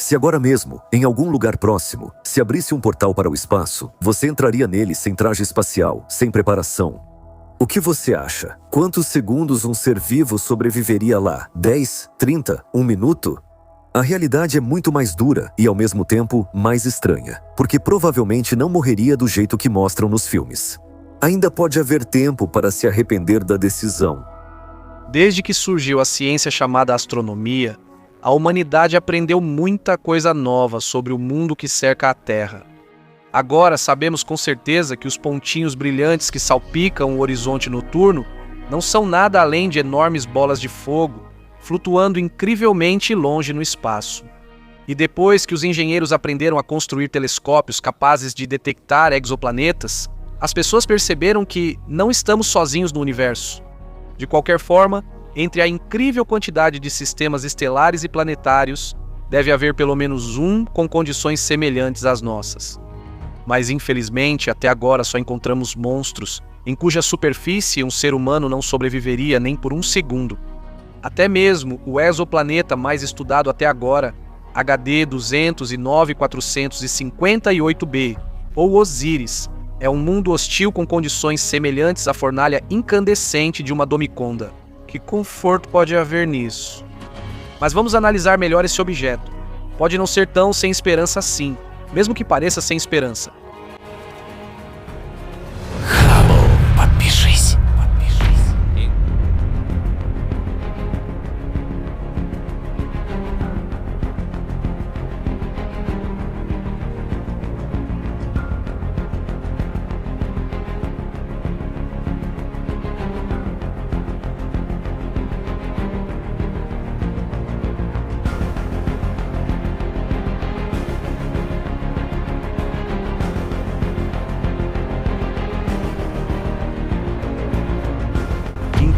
Se agora mesmo, em algum lugar próximo, se abrisse um portal para o espaço, você entraria nele sem traje espacial, sem preparação. O que você acha? Quantos segundos um ser vivo sobreviveria lá? 10? 30? 1 minuto? A realidade é muito mais dura e, ao mesmo tempo, mais estranha, porque provavelmente não morreria do jeito que mostram nos filmes. Ainda pode haver tempo para se arrepender da decisão. Desde que surgiu a ciência chamada astronomia, a humanidade aprendeu muita coisa nova sobre o mundo que cerca a Terra. Agora sabemos com certeza que os pontinhos brilhantes que salpicam o horizonte noturno não são nada além de enormes bolas de fogo flutuando incrivelmente longe no espaço. E depois que os engenheiros aprenderam a construir telescópios capazes de detectar exoplanetas, as pessoas perceberam que não estamos sozinhos no universo. De qualquer forma, entre a incrível quantidade de sistemas estelares e planetários, deve haver pelo menos um com condições semelhantes às nossas. Mas infelizmente, até agora só encontramos monstros em cuja superfície um ser humano não sobreviveria nem por um segundo. Até mesmo o exoplaneta mais estudado até agora, HD 209.458b, ou Osíris, é um mundo hostil com condições semelhantes à fornalha incandescente de uma domiconda. Que conforto pode haver nisso? Mas vamos analisar melhor esse objeto. Pode não ser tão sem esperança assim, mesmo que pareça sem esperança.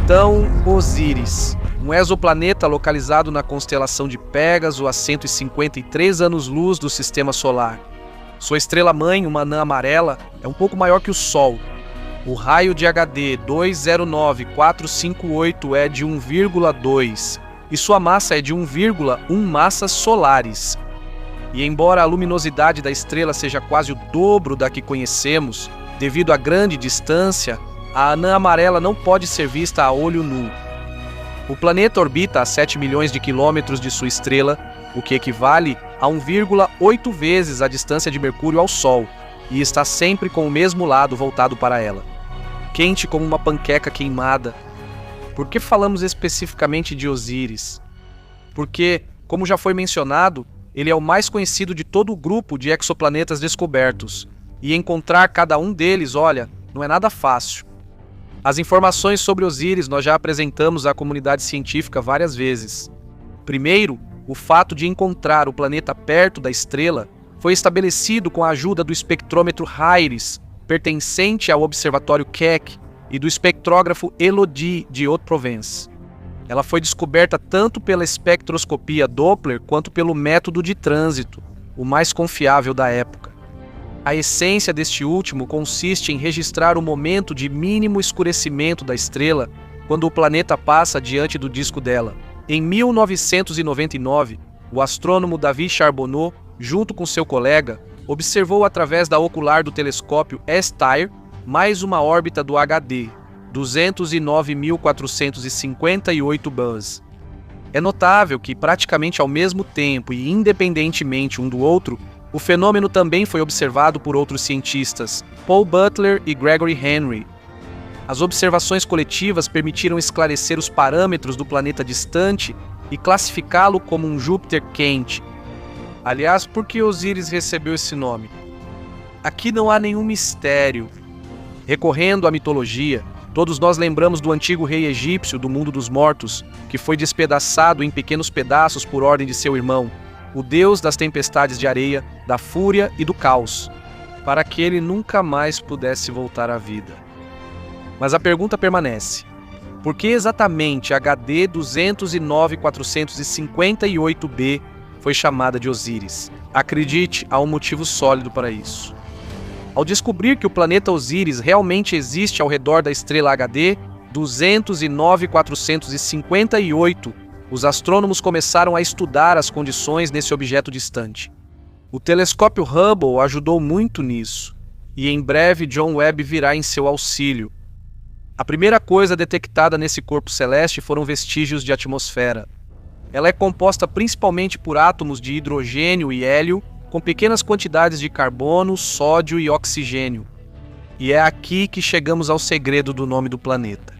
Então, Osíris, um exoplaneta localizado na constelação de Pégaso a 153 anos-luz do Sistema Solar. Sua estrela-mãe, uma anã amarela, é um pouco maior que o Sol. O raio de HD 209458 é de 1,2 e sua massa é de 1,1 massas solares. E embora a luminosidade da estrela seja quase o dobro da que conhecemos, devido à grande distância, a anã amarela não pode ser vista a olho nu. O planeta orbita a 7 milhões de quilômetros de sua estrela, o que equivale a 1,8 vezes a distância de Mercúrio ao Sol, e está sempre com o mesmo lado voltado para ela. Quente como uma panqueca queimada. Por que falamos especificamente de Osíris? Porque, como já foi mencionado, ele é o mais conhecido de todo o grupo de exoplanetas descobertos, e encontrar cada um deles, olha, não é nada fácil. As informações sobre Osíris nós já apresentamos à comunidade científica várias vezes. Primeiro, o fato de encontrar o planeta perto da estrela foi estabelecido com a ajuda do espectrômetro HIRIS, pertencente ao Observatório Keck, e do espectrógrafo Elodie de Haute-Provence. Ela foi descoberta tanto pela espectroscopia Doppler quanto pelo método de trânsito, o mais confiável da época. A essência deste último consiste em registrar o momento de mínimo escurecimento da estrela quando o planeta passa diante do disco dela. Em 1999, o astrônomo David Charbonneau, junto com seu colega, observou através da ocular do telescópio S-TIRE mais uma órbita do HD, 209.458 Buzz. É notável que, praticamente ao mesmo tempo e independentemente um do outro, o fenômeno também foi observado por outros cientistas, Paul Butler e Gregory Henry. As observações coletivas permitiram esclarecer os parâmetros do planeta distante e classificá-lo como um Júpiter quente. Aliás, por que Osíris recebeu esse nome? Aqui não há nenhum mistério. Recorrendo à mitologia, todos nós lembramos do antigo rei egípcio do mundo dos mortos, que foi despedaçado em pequenos pedaços por ordem de seu irmão, o deus das tempestades de areia, da fúria e do caos, para que ele nunca mais pudesse voltar à vida. Mas a pergunta permanece: por que exatamente a HD 209.458b foi chamada de Osíris? Acredite, há um motivo sólido para isso. Ao descobrir que o planeta Osíris realmente existe ao redor da estrela HD 209.458, os astrônomos começaram a estudar as condições nesse objeto distante. O telescópio Hubble ajudou muito nisso, e em breve John Webb virá em seu auxílio. A primeira coisa detectada nesse corpo celeste foram vestígios de atmosfera. Ela é composta principalmente por átomos de hidrogênio e hélio, com pequenas quantidades de carbono, sódio e oxigênio. E é aqui que chegamos ao segredo do nome do planeta.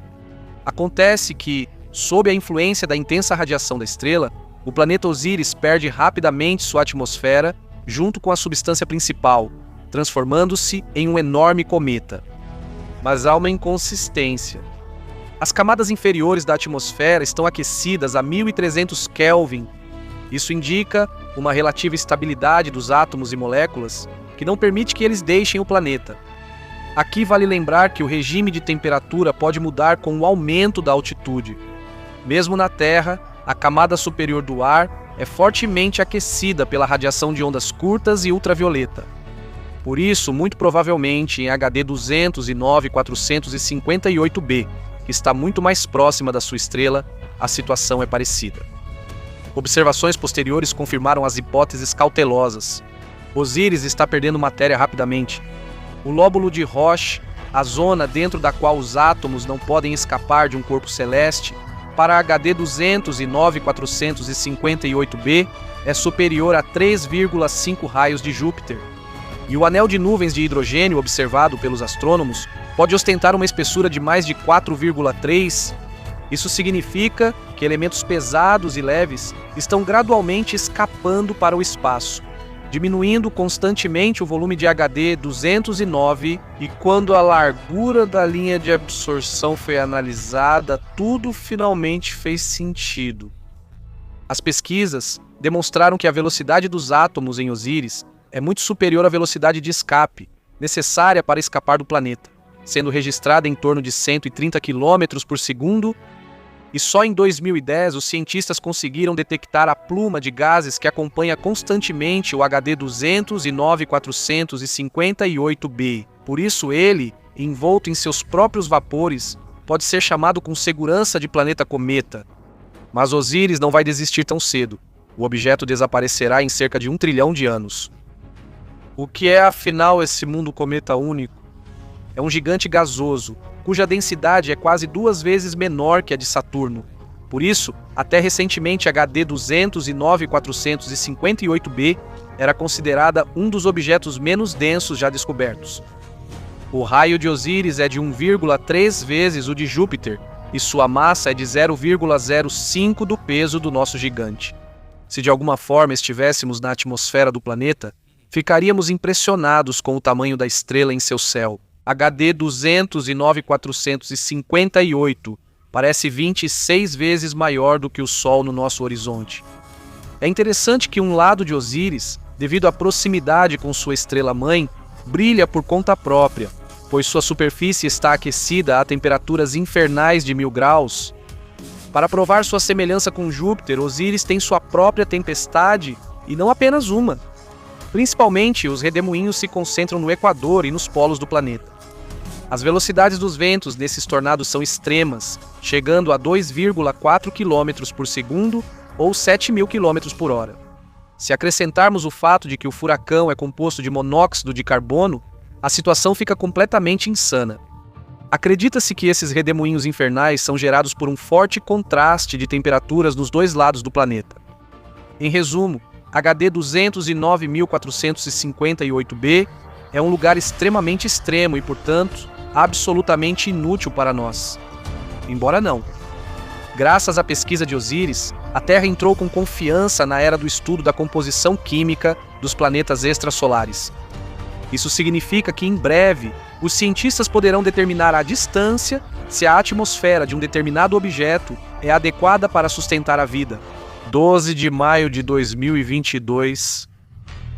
Acontece que, sob a influência da intensa radiação da estrela, o planeta Osíris perde rapidamente sua atmosfera junto com a substância principal, transformando-se em um enorme cometa. Mas há uma inconsistência. As camadas inferiores da atmosfera estão aquecidas a 1300 Kelvin. Isso indica uma relativa estabilidade dos átomos e moléculas que não permite que eles deixem o planeta. Aqui vale lembrar que o regime de temperatura pode mudar com o aumento da altitude. Mesmo na Terra, a camada superior do ar é fortemente aquecida pela radiação de ondas curtas e ultravioleta. Por isso, muito provavelmente em HD 209-458b, que está muito mais próxima da sua estrela, a situação é parecida. Observações posteriores confirmaram as hipóteses cautelosas. Osíris está perdendo matéria rapidamente. O lóbulo de Roche, a zona dentro da qual os átomos não podem escapar de um corpo celeste, para HD 209-458b é superior a 3,5 raios de Júpiter. E o anel de nuvens de hidrogênio observado pelos astrônomos pode ostentar uma espessura de mais de 4,3. Isso significa que elementos pesados e leves estão gradualmente escapando para o espaço, diminuindo constantemente o volume de HD 209, e quando a largura da linha de absorção foi analisada, tudo finalmente fez sentido. As pesquisas demonstraram que a velocidade dos átomos em Osíris é muito superior à velocidade de escape, necessária para escapar do planeta, sendo registrada em torno de 130 km por segundo, e só em 2010 os cientistas conseguiram detectar a pluma de gases que acompanha constantemente o HD 209-458b. Por isso ele, envolto em seus próprios vapores, pode ser chamado com segurança de planeta cometa. Mas Osíris não vai desistir tão cedo. O objeto desaparecerá em cerca de 1 trilhão de anos. O que é afinal esse mundo cometa único? É um gigante gasoso, cuja densidade é quase 2 vezes menor que a de Saturno. Por isso, até recentemente HD 209-458b era considerada um dos objetos menos densos já descobertos. O raio de Osíris é de 1,3 vezes o de Júpiter, e sua massa é de 0,05 do peso do nosso gigante. Se de alguma forma estivéssemos na atmosfera do planeta, ficaríamos impressionados com o tamanho da estrela em seu céu. HD 209-458 parece 26 vezes maior do que o Sol no nosso horizonte. É interessante que um lado de Osíris, devido à proximidade com sua estrela-mãe, brilha por conta própria, pois sua superfície está aquecida a temperaturas infernais de 1000 graus. Para provar sua semelhança com Júpiter, Osíris tem sua própria tempestade, e não apenas uma. Principalmente, os redemoinhos se concentram no equador e nos polos do planeta. As velocidades dos ventos nesses tornados são extremas, chegando a 2,4 km por segundo ou 7.000 km por hora. Se acrescentarmos o fato de que o furacão é composto de monóxido de carbono, a situação fica completamente insana. Acredita-se que esses redemoinhos infernais são gerados por um forte contraste de temperaturas nos dois lados do planeta. Em resumo, HD 209-458b é um lugar extremamente extremo e, portanto, absolutamente inútil para nós. Embora não. Graças à pesquisa de Osíris, a Terra entrou com confiança na era do estudo da composição química dos planetas extrasolares. Isso significa que, em breve, os cientistas poderão determinar à distância se a atmosfera de um determinado objeto é adequada para sustentar a vida. 12 de maio de 2022,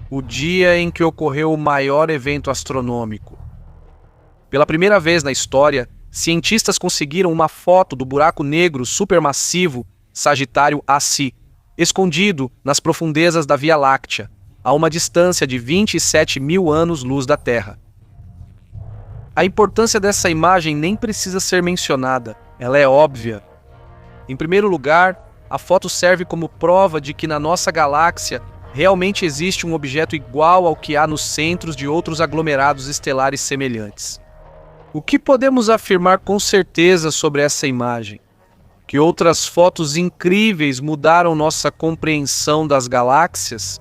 o dia em que ocorreu o maior evento astronômico. Pela primeira vez na história, cientistas conseguiram uma foto do buraco negro supermassivo Sagitário AC, escondido nas profundezas da Via Láctea, a uma distância de 27.000 anos-luz da Terra. A importância dessa imagem nem precisa ser mencionada, ela é óbvia. Em primeiro lugar, a foto serve como prova de que na nossa galáxia realmente existe um objeto igual ao que há nos centros de outros aglomerados estelares semelhantes. O que podemos afirmar com certeza sobre essa imagem? Que outras fotos incríveis mudaram nossa compreensão das galáxias?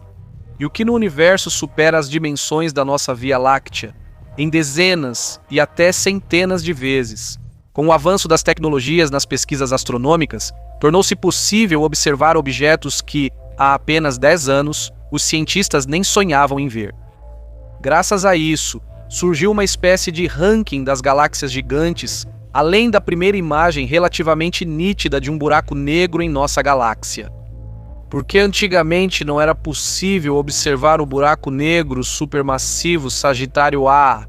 E o que no universo supera as dimensões da nossa Via Láctea, em dezenas e até centenas de vezes? Com o avanço das tecnologias nas pesquisas astronômicas, tornou-se possível observar objetos que, há apenas 10 anos, os cientistas nem sonhavam em ver. Graças a isso, surgiu uma espécie de ranking das galáxias gigantes, além da primeira imagem relativamente nítida de um buraco negro em nossa galáxia. Porque antigamente não era possível observar o buraco negro supermassivo Sagitário A.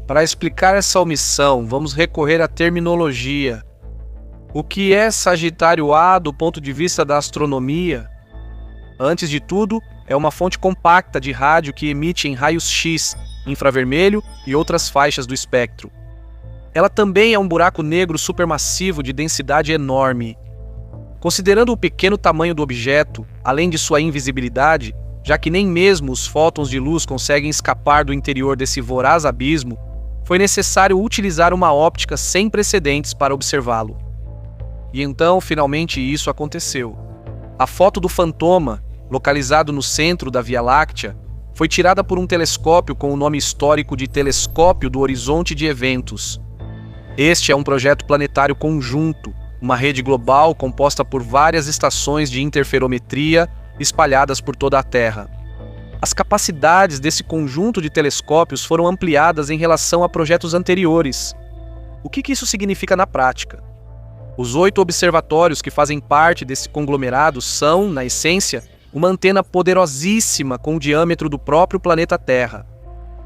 Para explicar essa omissão, vamos recorrer à terminologia. O que é Sagitário A do ponto de vista da astronomia? Antes de tudo, é uma fonte compacta de rádio que emite em raios X, infravermelho e outras faixas do espectro. Ela também é um buraco negro supermassivo de densidade enorme. Considerando o pequeno tamanho do objeto, além de sua invisibilidade, já que nem mesmo os fótons de luz conseguem escapar do interior desse voraz abismo, foi necessário utilizar uma óptica sem precedentes para observá-lo. E então, finalmente, isso aconteceu. A foto do Fantoma, localizado no centro da Via Láctea, foi tirada por um telescópio com o nome histórico de Telescópio do Horizonte de Eventos. Este é um projeto planetário conjunto, uma rede global composta por várias estações de interferometria espalhadas por toda a Terra. As capacidades desse conjunto de telescópios foram ampliadas em relação a projetos anteriores. O que isso significa na prática? Os 8 observatórios que fazem parte desse conglomerado são, na essência, uma antena poderosíssima com o diâmetro do próprio planeta Terra.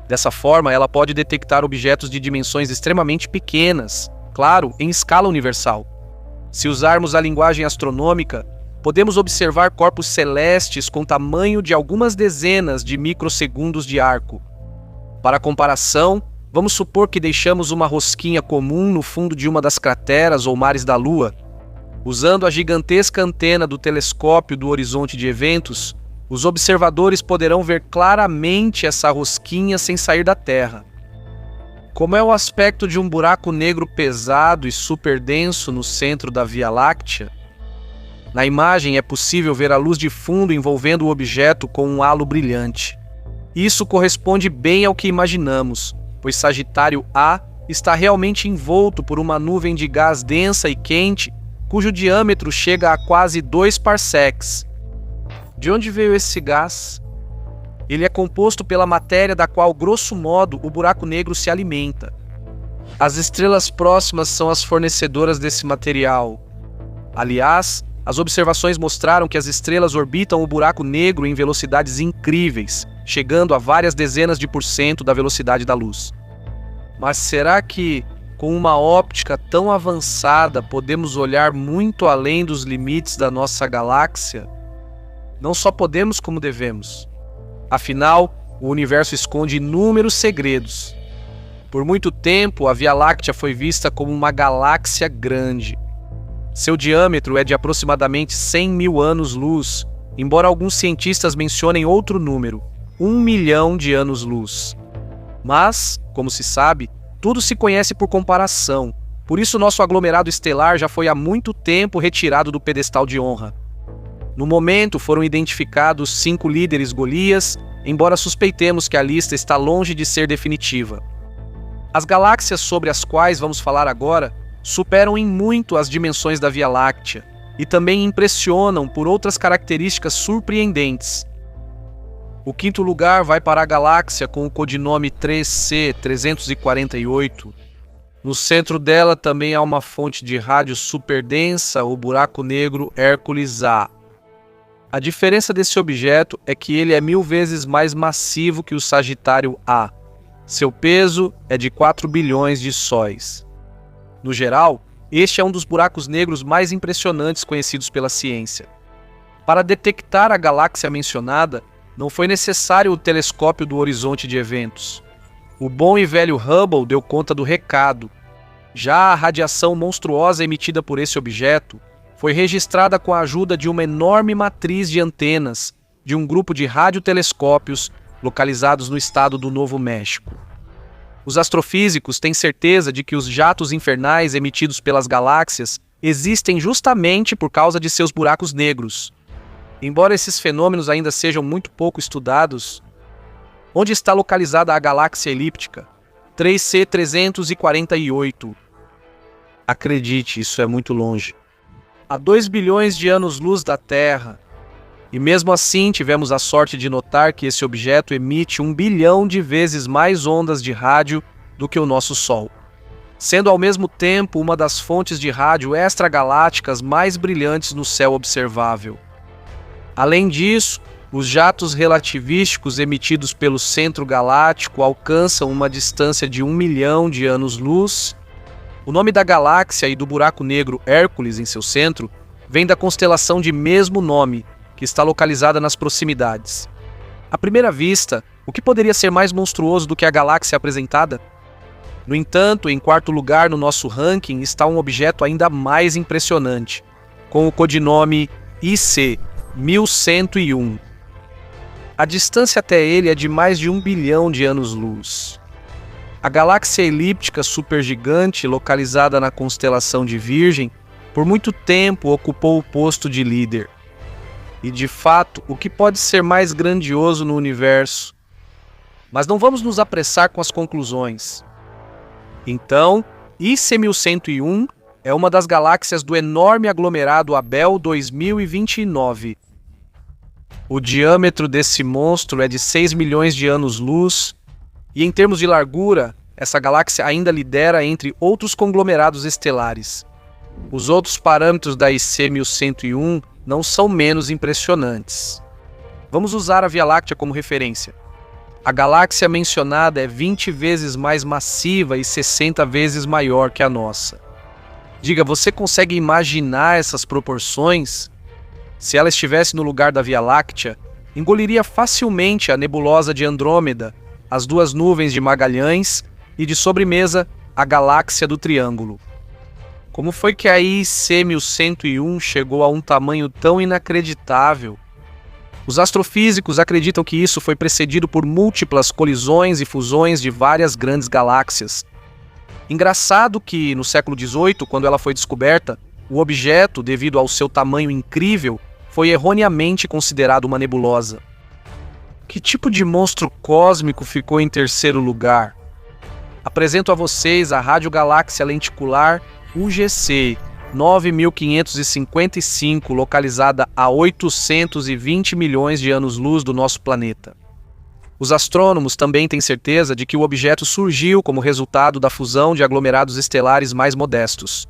Dessa forma, ela pode detectar objetos de dimensões extremamente pequenas, claro, em escala universal. Se usarmos a linguagem astronômica, podemos observar corpos celestes com tamanho de algumas dezenas de microsegundos de arco. Para comparação, vamos supor que deixamos uma rosquinha comum no fundo de uma das crateras ou mares da Lua. Usando a gigantesca antena do telescópio do Horizonte de Eventos, os observadores poderão ver claramente essa rosquinha sem sair da Terra. Como é o aspecto de um buraco negro pesado e superdenso no centro da Via Láctea? Na imagem é possível ver a luz de fundo envolvendo o objeto com um halo brilhante. Isso corresponde bem ao que imaginamos, pois Sagitário A está realmente envolto por uma nuvem de gás densa e quente, cujo diâmetro chega a quase 2 parsecs. De onde veio esse gás? Ele é composto pela matéria da qual, grosso modo, o buraco negro se alimenta. As estrelas próximas são as fornecedoras desse material. Aliás, as observações mostraram que as estrelas orbitam o buraco negro em velocidades incríveis, chegando a várias dezenas de % da velocidade da luz. Mas será que, com uma óptica tão avançada, podemos olhar muito além dos limites da nossa galáxia? Não só podemos, como devemos. Afinal, o universo esconde inúmeros segredos. Por muito tempo, a Via Láctea foi vista como uma galáxia grande. Seu diâmetro é de aproximadamente 100 mil anos-luz, embora alguns cientistas mencionem outro número, 1 milhão de anos-luz. Mas, como se sabe, tudo se conhece por comparação, por isso nosso aglomerado estelar já foi há muito tempo retirado do pedestal de honra. No momento foram identificados 5 líderes Golias, embora suspeitemos que a lista está longe de ser definitiva. As galáxias sobre as quais vamos falar agora superam em muito as dimensões da Via Láctea e também impressionam por outras características surpreendentes. O 5º lugar vai para a galáxia com o codinome 3C348. No centro dela também há uma fonte de rádio superdensa, o buraco negro Hércules A. A diferença desse objeto é que ele é 1000 vezes mais massivo que o Sagitário A. Seu peso é de 4 bilhões de sóis. No geral, este é um dos buracos negros mais impressionantes conhecidos pela ciência. Para detectar a galáxia mencionada, não foi necessário o telescópio do Horizonte de Eventos. O bom e velho Hubble deu conta do recado. Já a radiação monstruosa emitida por esse objeto foi registrada com a ajuda de uma enorme matriz de antenas de um grupo de radiotelescópios localizados no estado do Novo México. Os astrofísicos têm certeza de que os jatos infernais emitidos pelas galáxias existem justamente por causa de seus buracos negros. Embora esses fenômenos ainda sejam muito pouco estudados, onde está localizada a galáxia elíptica 3C348? Acredite, isso é muito longe. A 2 bilhões de anos-luz da Terra. E mesmo assim tivemos a sorte de notar que esse objeto emite 1 bilhão de vezes mais ondas de rádio do que o nosso Sol, sendo ao mesmo tempo uma das fontes de rádio extragalácticas mais brilhantes no céu observável. Além disso, os jatos relativísticos emitidos pelo centro galáctico alcançam uma distância de 1 milhão de anos-luz. O nome da galáxia e do buraco negro Hércules em seu centro vem da constelação de mesmo nome, que está localizada nas proximidades. À primeira vista, o que poderia ser mais monstruoso do que a galáxia apresentada? No entanto, em quarto lugar no nosso ranking está um objeto ainda mais impressionante, com o codinome IC 1101. A distância até ele é de mais de 1 bilhão de anos-luz. A galáxia elíptica supergigante, localizada na constelação de Virgem, por muito tempo ocupou o posto de líder. E de fato, o que pode ser mais grandioso no universo? Mas não vamos nos apressar com as conclusões. Então, IC 1101 é uma das galáxias do enorme aglomerado Abell 2029. O diâmetro desse monstro é de 6 milhões de anos-luz, e em termos de largura, essa galáxia ainda lidera entre outros conglomerados estelares. Os outros parâmetros da IC 1101 não são menos impressionantes. Vamos usar a Via Láctea como referência. A galáxia mencionada é 20 vezes mais massiva e 60 vezes maior que a nossa. Diga, você consegue imaginar essas proporções? Se ela estivesse no lugar da Via Láctea, engoliria facilmente a nebulosa de Andrômeda, as 2 nuvens de Magalhães e, de sobremesa, a galáxia do Triângulo. Como foi que a IC 1101 chegou a um tamanho tão inacreditável? Os astrofísicos acreditam que isso foi precedido por múltiplas colisões e fusões de várias grandes galáxias. Engraçado que, no século XVIII, quando ela foi descoberta, o objeto, devido ao seu tamanho incrível, foi erroneamente considerado uma nebulosa. Que tipo de monstro cósmico ficou em terceiro lugar? Apresento a vocês a radiogaláxia lenticular UGC 9555, localizada a 820 milhões de anos-luz do nosso planeta. Os astrônomos também têm certeza de que o objeto surgiu como resultado da fusão de aglomerados estelares mais modestos.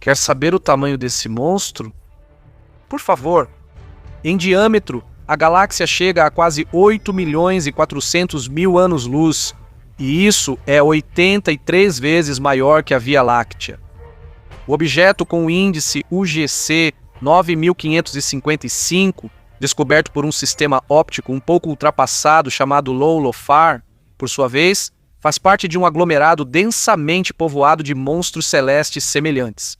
Quer saber o tamanho desse monstro? Por favor. Em diâmetro, a galáxia chega a quase 8 milhões e 400 mil anos-luz, e isso é 83 vezes maior que a Via Láctea. O objeto com o índice UGC 9555, descoberto por um sistema óptico um pouco ultrapassado chamado LOFAR, por sua vez, faz parte de um aglomerado densamente povoado de monstros celestes semelhantes.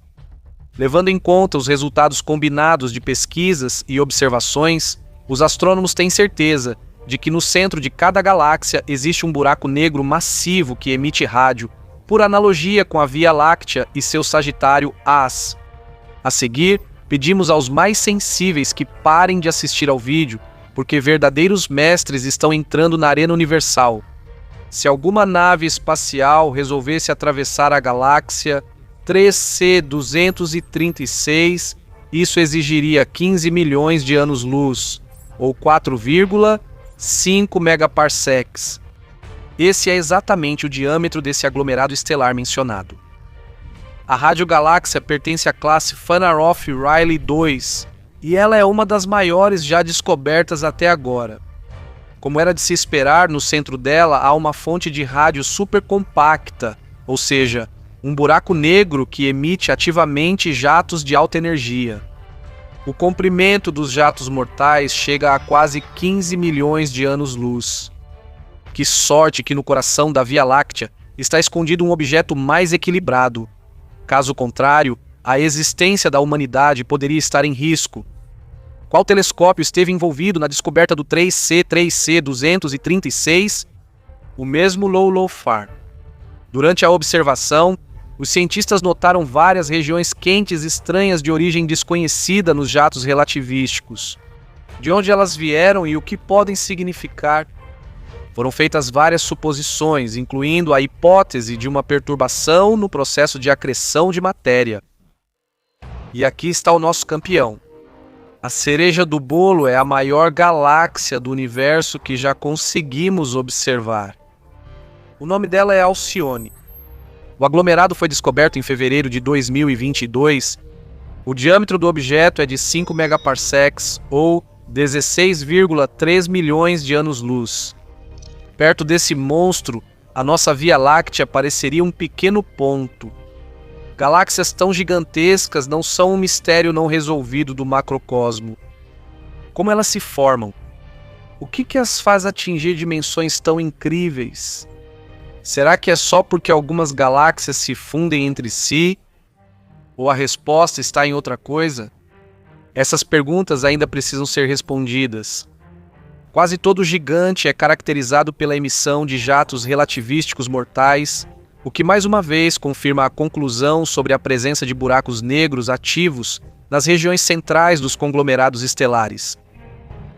Levando em conta os resultados combinados de pesquisas e observações, os astrônomos têm certeza de que no centro de cada galáxia existe um buraco negro massivo que emite rádio, por analogia com a Via Láctea e seu Sagitário AS. A seguir, pedimos aos mais sensíveis que parem de assistir ao vídeo, porque verdadeiros mestres estão entrando na arena universal. Se alguma nave espacial resolvesse atravessar a galáxia 3C236, isso exigiria 15 milhões de anos-luz, ou 4,5 megaparsecs. Esse é exatamente o diâmetro desse aglomerado estelar mencionado. A radiogaláxia pertence à classe Farnaroff-Rayleigh 2, e ela é uma das maiores já descobertas até agora. Como era de se esperar, no centro dela há uma fonte de rádio supercompacta, ou seja, um buraco negro que emite ativamente jatos de alta energia. O comprimento dos jatos mortais chega a quase 15 milhões de anos-luz. Que sorte que no coração da Via Láctea está escondido um objeto mais equilibrado. Caso contrário, a existência da humanidade poderia estar em risco? Qual telescópio esteve envolvido na descoberta do 3C236? O mesmo LOLOFAR. Durante a observação, os cientistas notaram várias regiões quentes estranhas de origem desconhecida nos jatos relativísticos. De onde elas vieram e o que podem significar? Foram feitas várias suposições, incluindo a hipótese de uma perturbação no processo de acreção de matéria. E aqui está o nosso campeão. A cereja do bolo é a maior galáxia do universo que já conseguimos observar. O nome dela é Alcione. O aglomerado foi descoberto em fevereiro de 2022. O diâmetro do objeto é de 5 megaparsecs, ou 16,3 milhões de anos-luz. Perto desse monstro, a nossa Via Láctea pareceria um pequeno ponto. Galáxias tão gigantescas não são um mistério não resolvido do macrocosmo. Como elas se formam? O que as faz atingir dimensões tão incríveis? Será que é só porque algumas galáxias se fundem entre si? Ou a resposta está em outra coisa? Essas perguntas ainda precisam ser respondidas. Quase todo gigante é caracterizado pela emissão de jatos relativísticos mortais, o que mais uma vez confirma a conclusão sobre a presença de buracos negros ativos nas regiões centrais dos conglomerados estelares.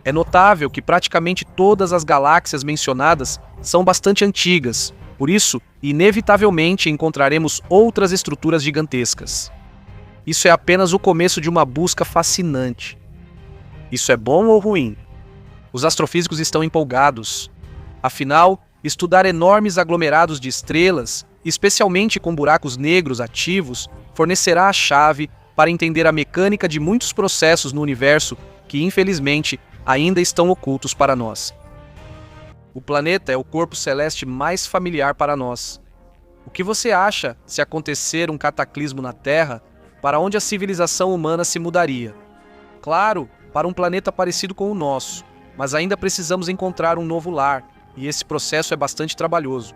É notável que praticamente todas as galáxias mencionadas são bastante antigas, por isso, inevitavelmente encontraremos outras estruturas gigantescas. Isso é apenas o começo de uma busca fascinante. Isso é bom ou ruim? Os astrofísicos estão empolgados. Afinal, estudar enormes aglomerados de estrelas, especialmente com buracos negros ativos, fornecerá a chave para entender a mecânica de muitos processos no universo que, infelizmente, ainda estão ocultos para nós. O planeta é o corpo celeste mais familiar para nós. O que você acha se acontecer um cataclismo na Terra, para onde a civilização humana se mudaria? Claro, para um planeta parecido com o nosso, mas ainda precisamos encontrar um novo lar, e esse processo é bastante trabalhoso.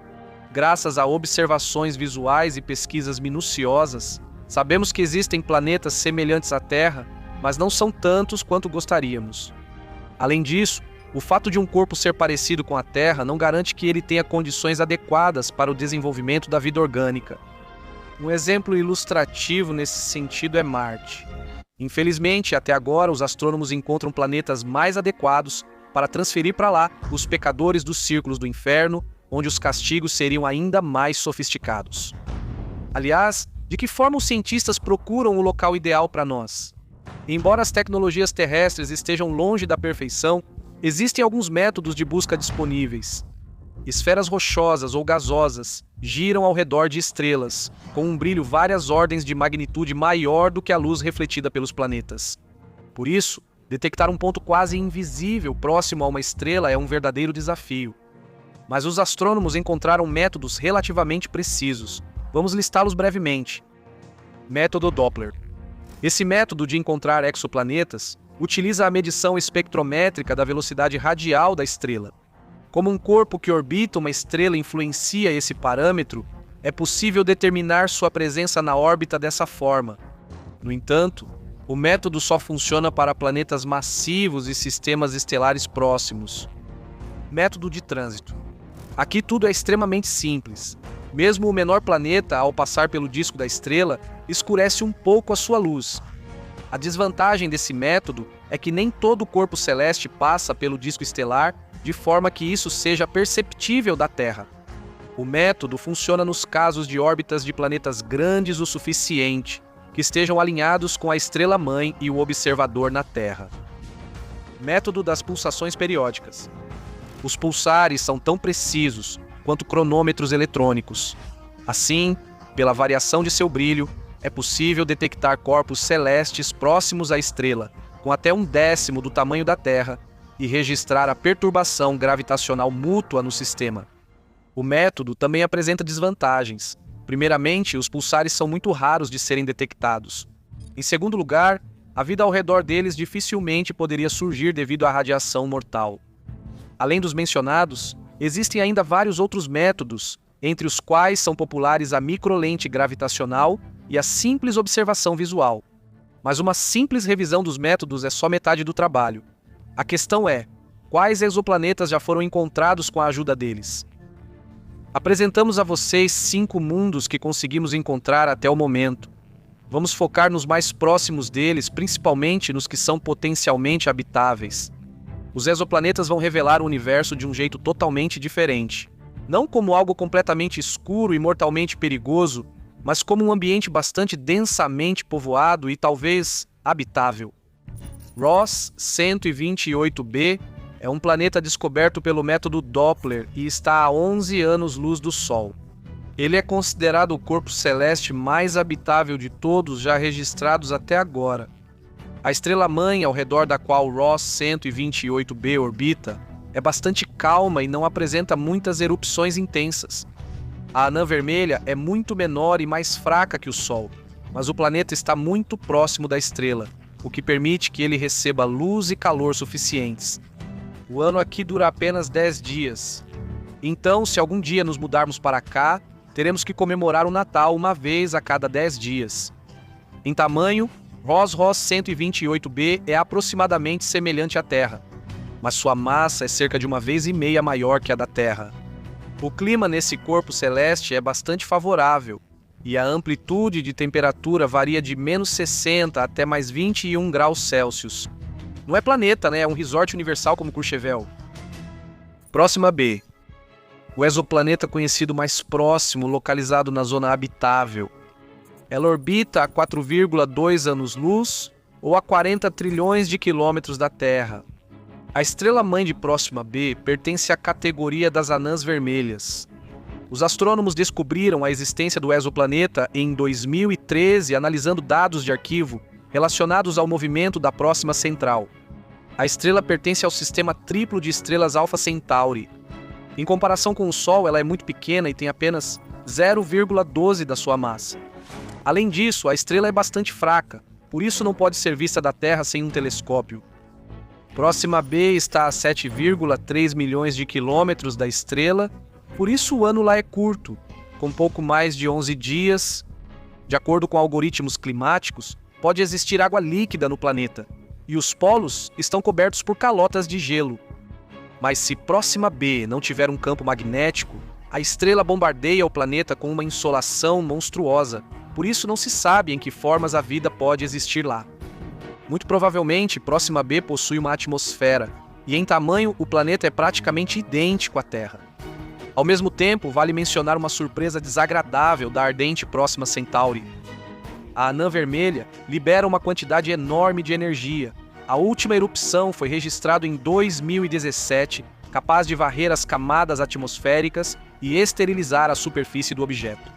Graças a observações visuais e pesquisas minuciosas, sabemos que existem planetas semelhantes à Terra, mas não são tantos quanto gostaríamos. Além disso, o fato de um corpo ser parecido com a Terra não garante que ele tenha condições adequadas para o desenvolvimento da vida orgânica. Um exemplo ilustrativo nesse sentido é Marte. Infelizmente, até agora, os astrônomos encontram planetas mais adequados para transferir para lá os pecadores dos círculos do inferno, onde os castigos seriam ainda mais sofisticados. Aliás, de que forma os cientistas procuram o local ideal para nós? Embora as tecnologias terrestres estejam longe da perfeição, existem alguns métodos de busca disponíveis. Esferas rochosas ou gasosas giram ao redor de estrelas, com um brilho várias ordens de magnitude maior do que a luz refletida pelos planetas. Por isso, detectar um ponto quase invisível próximo a uma estrela é um verdadeiro desafio. Mas os astrônomos encontraram métodos relativamente precisos. Vamos listá-los brevemente. Método Doppler. Esse método de encontrar exoplanetas utiliza a medição espectrométrica da velocidade radial da estrela. Como um corpo que orbita uma estrela influencia esse parâmetro, é possível determinar sua presença na órbita dessa forma. No entanto, o método só funciona para planetas massivos e sistemas estelares próximos. Método de trânsito. Aqui tudo é extremamente simples. Mesmo o menor planeta, ao passar pelo disco da estrela, escurece um pouco a sua luz. A desvantagem desse método é que nem todo o corpo celeste passa pelo disco estelar de forma que isso seja perceptível da Terra. O método funciona nos casos de órbitas de planetas grandes o suficiente, que estejam alinhados com a estrela-mãe e o observador na Terra. Método das pulsações periódicas. Os pulsares são tão precisos quanto cronômetros eletrônicos. Assim, pela variação de seu brilho, é possível detectar corpos celestes próximos à estrela, com até 1/10 do tamanho da Terra, e registrar a perturbação gravitacional mútua no sistema. O método também apresenta desvantagens. Primeiramente, os pulsares são muito raros de serem detectados. Em segundo lugar, a vida ao redor deles dificilmente poderia surgir devido à radiação mortal. Além dos mencionados, existem ainda vários outros métodos, entre os quais são populares a microlente gravitacional e a simples observação visual. Mas uma simples revisão dos métodos é só metade do trabalho. A questão é, quais exoplanetas já foram encontrados com a ajuda deles? Apresentamos a vocês 5 mundos que conseguimos encontrar até o momento. Vamos focar nos mais próximos deles, principalmente nos que são potencialmente habitáveis. Os exoplanetas vão revelar o universo de um jeito totalmente diferente. Não como algo completamente escuro e mortalmente perigoso, mas como um ambiente bastante densamente povoado e talvez habitável. Ross 128b é um planeta descoberto pelo método Doppler e está a 11 anos-luz do Sol. Ele é considerado o corpo celeste mais habitável de todos já registrados até agora. A estrela-mãe ao redor da qual Ross 128b orbita é bastante calma e não apresenta muitas erupções intensas. A anã vermelha é muito menor e mais fraca que o Sol, mas o planeta está muito próximo da estrela, o que permite que ele receba luz e calor suficientes. O ano aqui dura apenas 10 dias. Então, se algum dia nos mudarmos para cá, teremos que comemorar o Natal uma vez a cada 10 dias. Em tamanho, Ross 128b é aproximadamente semelhante à Terra, mas sua massa é cerca de 1,5 vezes maior que a da Terra. O clima nesse corpo celeste é bastante favorável, e a amplitude de temperatura varia de -60 até mais 21 graus Celsius. Não é planeta, né? É um resort universal como Courchevel. Próxima B. O exoplaneta conhecido mais próximo, localizado na zona habitável. Ela orbita a 4,2 anos-luz ou a 40 trilhões de quilômetros da Terra. A estrela-mãe de Próxima B pertence à categoria das anãs vermelhas. Os astrônomos descobriram a existência do exoplaneta em 2013, analisando dados de arquivo relacionados ao movimento da Próxima Central. A estrela pertence ao sistema triplo de estrelas Alpha Centauri. Em comparação com o Sol, ela é muito pequena e tem apenas 0,12 da sua massa. Além disso, a estrela é bastante fraca, por isso não pode ser vista da Terra sem um telescópio. Próxima B está a 7,3 milhões de quilômetros da estrela, por isso o ano lá é curto, com pouco mais de 11 dias. De acordo com algoritmos climáticos, pode existir água líquida no planeta, e os polos estão cobertos por calotas de gelo. Mas se Próxima B não tiver um campo magnético, a estrela bombardeia o planeta com uma insolação monstruosa, por isso não se sabe em que formas a vida pode existir lá. Muito provavelmente, Próxima B possui uma atmosfera, e em tamanho o planeta é praticamente idêntico à Terra. Ao mesmo tempo, vale mencionar uma surpresa desagradável da ardente Próxima Centauri. A anã vermelha libera uma quantidade enorme de energia. A última erupção foi registrada em 2017, capaz de varrer as camadas atmosféricas e esterilizar a superfície do objeto.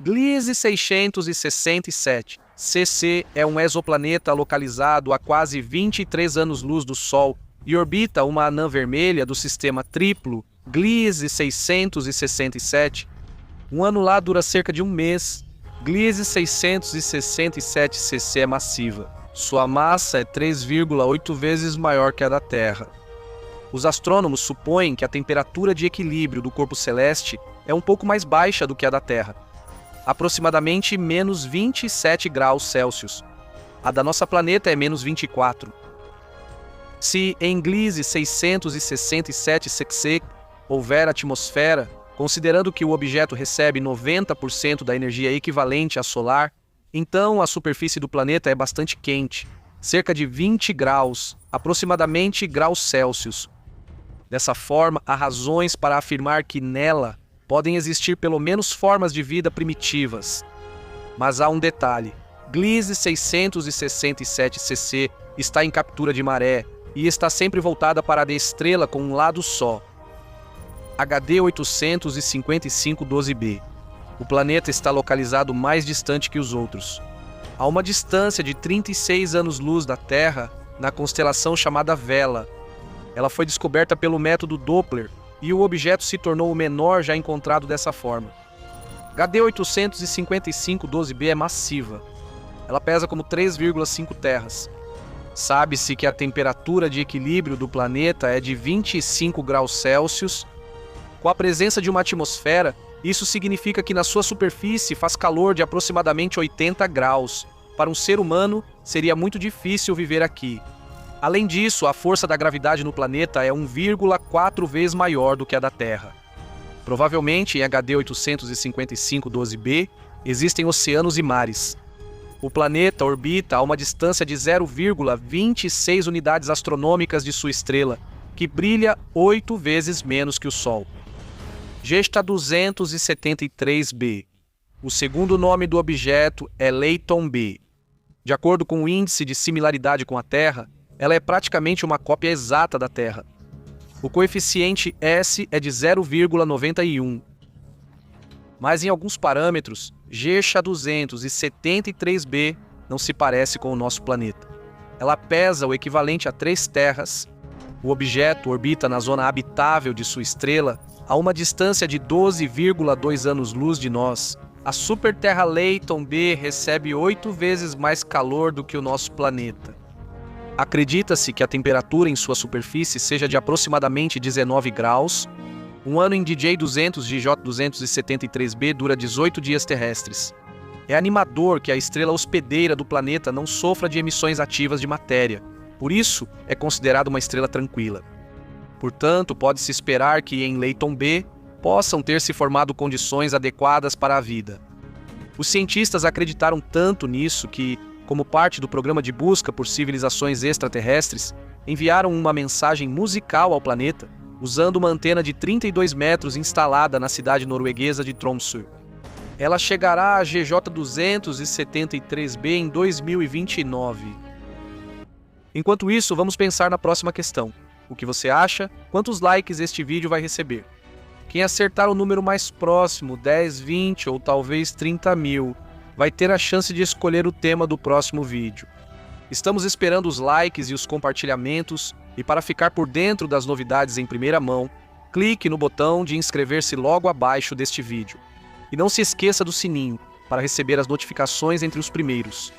Gliese 667 CC é um exoplaneta localizado a quase 23 anos-luz do Sol e orbita uma anã vermelha do sistema triplo Gliese 667. Um ano lá dura cerca de um mês. Gliese 667 CC é massiva. Sua massa é 3,8 vezes maior que a da Terra. Os astrônomos supõem que a temperatura de equilíbrio do corpo celeste é um pouco mais baixa do que a da Terra, aproximadamente menos 27 graus Celsius. A da nossa planeta é menos 24. Se em Gliese 667 CC houver atmosfera, considerando que o objeto recebe 90% da energia equivalente à solar, então a superfície do planeta é bastante quente, cerca de 20 graus, aproximadamente graus Celsius. Dessa forma, há razões para afirmar que nela podem existir pelo menos formas de vida primitivas. Mas há um detalhe: Gliese 667 CC está em captura de maré e está sempre voltada para a estrela com um lado só. HD 855-12b. O planeta está localizado mais distante que os outros. A uma distância de 36 anos-luz da Terra, na constelação chamada Vela. Ela foi descoberta pelo método Doppler e o objeto se tornou o menor já encontrado dessa forma. HD 855-12b é massiva. Ela pesa como 3,5 terras. Sabe-se que a temperatura de equilíbrio do planeta é de 25 graus Celsius. Com a presença de uma atmosfera, Isso significa que na sua superfície faz calor de aproximadamente 80 graus. Para um ser humano, seria muito difícil viver aqui. Além disso, a força da gravidade no planeta é 1,4 vezes maior do que a da Terra. Provavelmente, em HD 855-12b, existem oceanos e mares. O planeta orbita a uma distância de 0,26 unidades astronômicas de sua estrela, que brilha 8 vezes menos que o Sol. Gesta 273b. O segundo nome do objeto é Leighton B. De acordo com o índice de similaridade com a Terra, ela é praticamente uma cópia exata da Terra. O coeficiente S é de 0,91. Mas em alguns parâmetros, Gecha 273b não se parece com o nosso planeta. Ela pesa o equivalente a 3 terras. O objeto orbita na zona habitável de sua estrela a uma distância de 12,2 anos-luz de nós. A superterra Leighton B recebe 8 vezes mais calor do que o nosso planeta. Acredita-se que a temperatura em sua superfície seja de aproximadamente 19 graus. Um ano em DJ 200 GJ 273b dura 18 dias terrestres. É animador que a estrela hospedeira do planeta não sofra de emissões ativas de matéria. Por isso, é considerada uma estrela tranquila. Portanto, pode-se esperar que em Leighton B possam ter se formado condições adequadas para a vida. Os cientistas acreditaram tanto nisso que, como parte do programa de busca por civilizações extraterrestres, enviaram uma mensagem musical ao planeta, usando uma antena de 32 metros instalada na cidade norueguesa de Tromsø. Ela chegará a GJ 273b em 2029. Enquanto isso, vamos pensar na próxima questão. O que você acha? Quantos likes este vídeo vai receber? Quem acertar o número mais próximo, 10, 20 ou talvez 30 mil, vai ter a chance de escolher o tema do próximo vídeo. Estamos esperando os likes e os compartilhamentos, e para ficar por dentro das novidades em primeira mão, clique no botão de inscrever-se logo abaixo deste vídeo. E não se esqueça do sininho, para receber as notificações entre os primeiros.